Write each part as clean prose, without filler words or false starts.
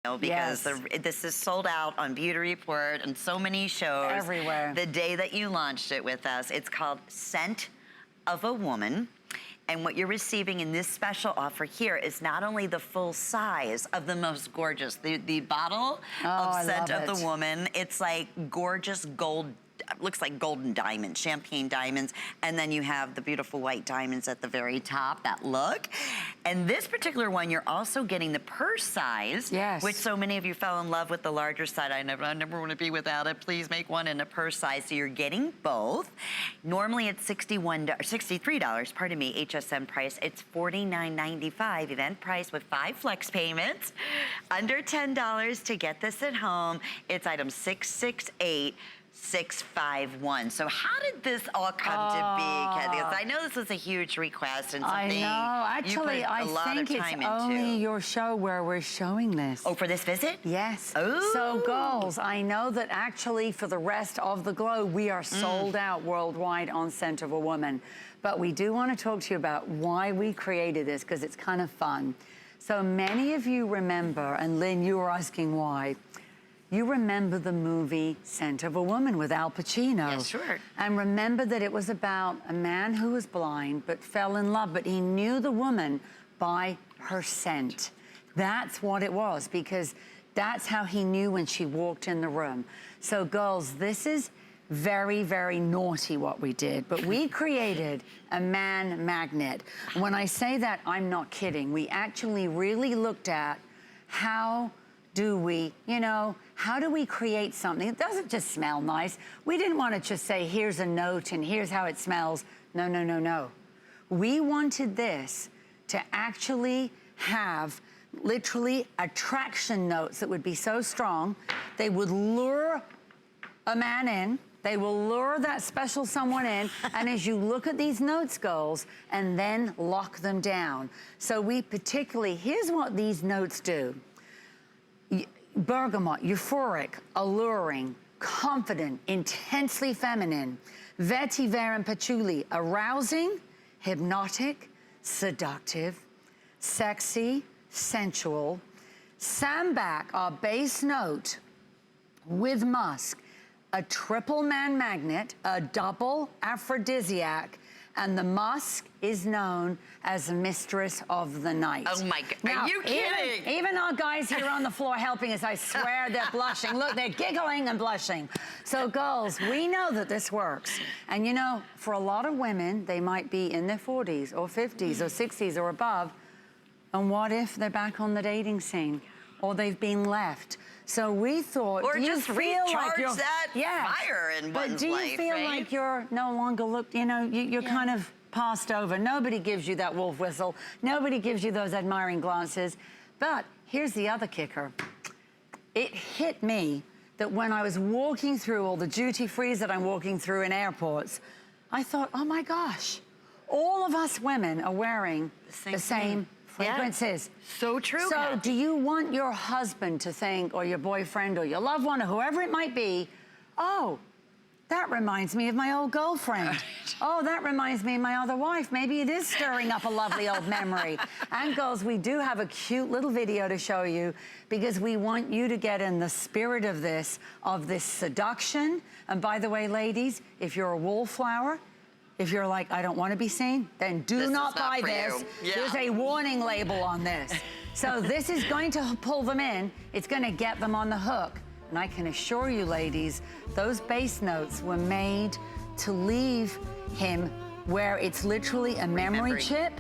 Because this is sold out on Beauty Report and so many shows. Everywhere. The day that you launched it with us, it's called Scent of a Woman. And what you're receiving in this special offer here is not only the full size of the most gorgeous, the bottle of Scent of the Woman, it's like gorgeous gold, looks like golden diamonds, champagne diamonds, and then you have the beautiful white diamonds at the very top, that look. And this particular one, you're also getting the purse size, which so many of you fell in love with the larger side. I never want to be without it. Please make one in a purse size. So you're getting both. Normally it's $63, pardon me, HSN price. It's $49.95 event price with 5 flex payments. Under $10 to get this at home. It's item 668-651. So how did this all come to be, Kathy? Because I know this was a huge request and something Actually, I think it's only your show where we're showing this. Oh, for this visit? Yes. Oh. So girls, I know that actually for the rest of the globe, we are sold out worldwide on Scent of a Woman. But we do want to talk to you about why we created this, because it's kind of fun. So many of you remember, and Lynn, you were asking why, you remember the movie Scent of a Woman with Al Pacino. Yes, sure. And remember that it was about a man who was blind but fell in love, but he knew the woman by her scent. That's what it was, because that's how he knew when she walked in the room. So girls, this is very, very naughty what we did, but we created a man magnet. When I say that, I'm not kidding. We actually really looked at how do we, how do we create something? It doesn't just smell nice. We didn't want to just say, here's a note and here's how it smells. No, no, no, no. We wanted this to actually have literally attraction notes that would be so strong, they would lure a man in, they will lure that special someone in, and as you look at these notes, girls, and then lock them down. So we particularly, here's what these notes do. Bergamot, euphoric, alluring, confident, intensely feminine. Vetiver and patchouli, arousing, hypnotic, seductive, sexy, sensual. Sambac, our base note, with musk, a triple man magnet, a double aphrodisiac, and the musk is known as the mistress of the night. Oh my God, now, are you kidding? Even our guys here on the floor helping us, I swear they're blushing. Look, they're giggling and blushing. So girls, we know that this works. And for a lot of women, they might be in their 40s or 50s or 60s or above. And what if they're back on the dating scene? Or they've been left? So we thought, or do you just feel recharge like that fire in one's life, but do you feel like you're no longer you're kind of passed over? Nobody gives you that wolf whistle. Nobody gives you those admiring glances. But here's the other kicker. It hit me that when I was walking through all the duty-frees that I'm walking through in airports, I thought, oh my gosh, all of us women are wearing the same fragrances. So true. So do you want your husband to think, or your boyfriend, or your loved one, or whoever it might be, oh, that reminds me of my old girlfriend. Oh, that reminds me of my other wife. Maybe it is stirring up a lovely old memory. And girls, we do have a cute little video to show you, because we want you to get in the spirit of this seduction. And by the way, ladies, if you're a wallflower, if you're like, I don't want to be seen, then do not buy this. There's a warning label on this. So this is going to pull them in. It's going to get them on the hook. And I can assure you, ladies, those base notes were made to leave him where it's literally a memory chip.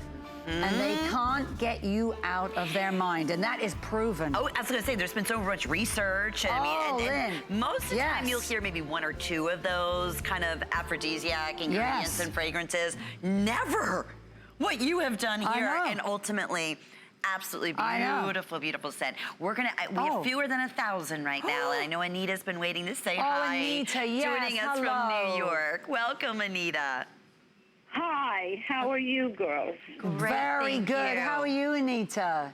And they can't get you out of their mind, and that is proven. Oh, I was gonna say, there's been so much research. And most of the time you'll hear maybe 1 or 2 of those kind of aphrodisiac ingredients and fragrances. Never what you have done here, and ultimately, absolutely beautiful, beautiful scent. We have fewer than 1,000 right now, and I know Anita's been waiting to say hi. Anita, joining us from New York. Welcome, Anita. Hi, how are you girls? Very good. How are you, Anita?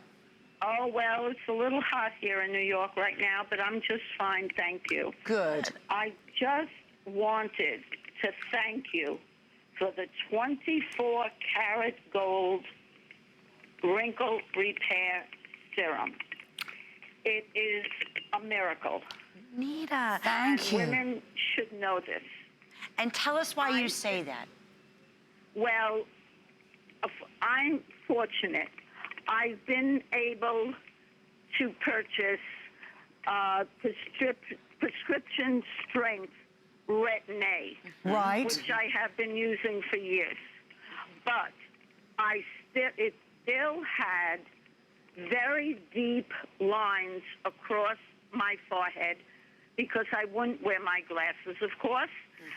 Oh, well, it's a little hot here in New York right now, but I'm just fine, thank you. Good. I just wanted to thank you for the 24-karat gold wrinkle repair serum. It is a miracle. Nita. Thank you. Women should know this. And tell us why you say that. Well, I'm fortunate. I've been able to purchase prescription strength Retin-A, Right. which I have been using for years. But it still had very deep lines across my forehead because I wouldn't wear my glasses, of course.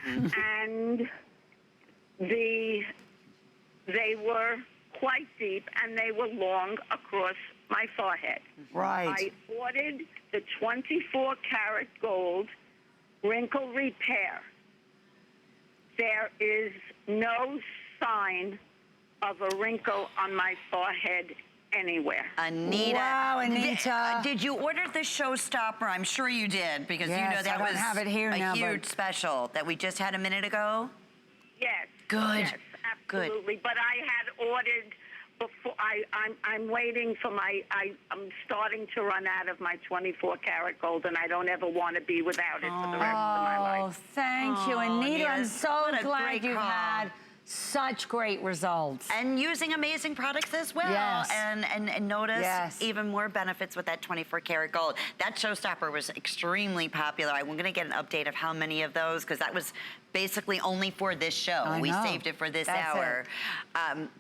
And they were quite deep, and they were long across my forehead. Right. I ordered the 24-karat gold wrinkle repair. There is no sign of a wrinkle on my forehead anywhere. Anita. Wow, Anita. Did you order the showstopper? I'm sure you did, because you know Yes, that I don't was have it here a now, huge but- special that we just had a minute ago. Yes. Good. Yes, absolutely. But I had ordered before. I'm waiting for I'm starting to run out of my 24-karat gold, and I don't ever want to be without it for the rest of my Oh, life. thank you, Oh, Anita. I'm Anita, so what a glad great you've call. had such great results. And using amazing products as well. Yes. And notice Yes. even more benefits with that 24-karat gold. That showstopper was extremely popular. I'm going to get an update of how many of those, because that was basically only for this show. I We know. saved it for this That's hour.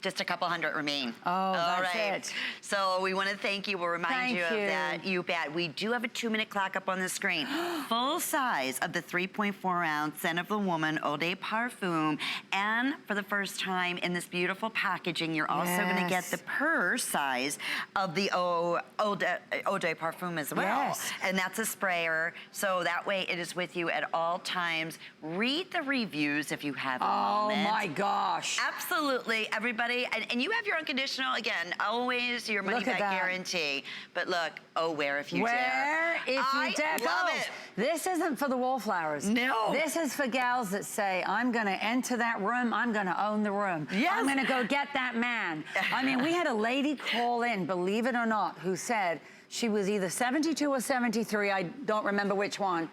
Just a couple hundred remain. Oh, All that's right. it. So we want to thank you. We'll remind Thank you of you. that. You bet. We do have a 2-minute clock up on the screen. Full size of the 3.4-ounce Scent of the Woman Eau de Parfum. And for the first time in this beautiful packaging, you're also going to get Yes. the purse size of the Eau de Parfum as well. Yes. And that's a sprayer, so that way it is with you at all times. Read the reviews if you have a Oh moment. my gosh. Absolutely, everybody. And you have your unconditional, again, always your money Look at back that. guarantee. But look, wear if you dare. Where if you I dare. love Girls, it. this isn't for the wallflowers. No. This is for gals that say, I'm gonna enter that room, I'm gonna own the room. Yes. I'm gonna go get that man. I mean, we had a lady call in, believe it or not, who said she was either 72 or 73, I don't remember which one.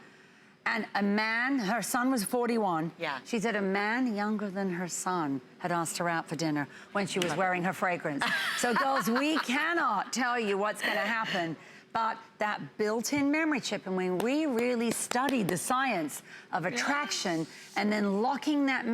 And a man, her son was 41. Yeah. She said a man younger than her son had asked her out for dinner when she was wearing her fragrance. So girls, we cannot tell you what's gonna happen, but that built-in memory chip, and when we really studied the science of attraction and then locking that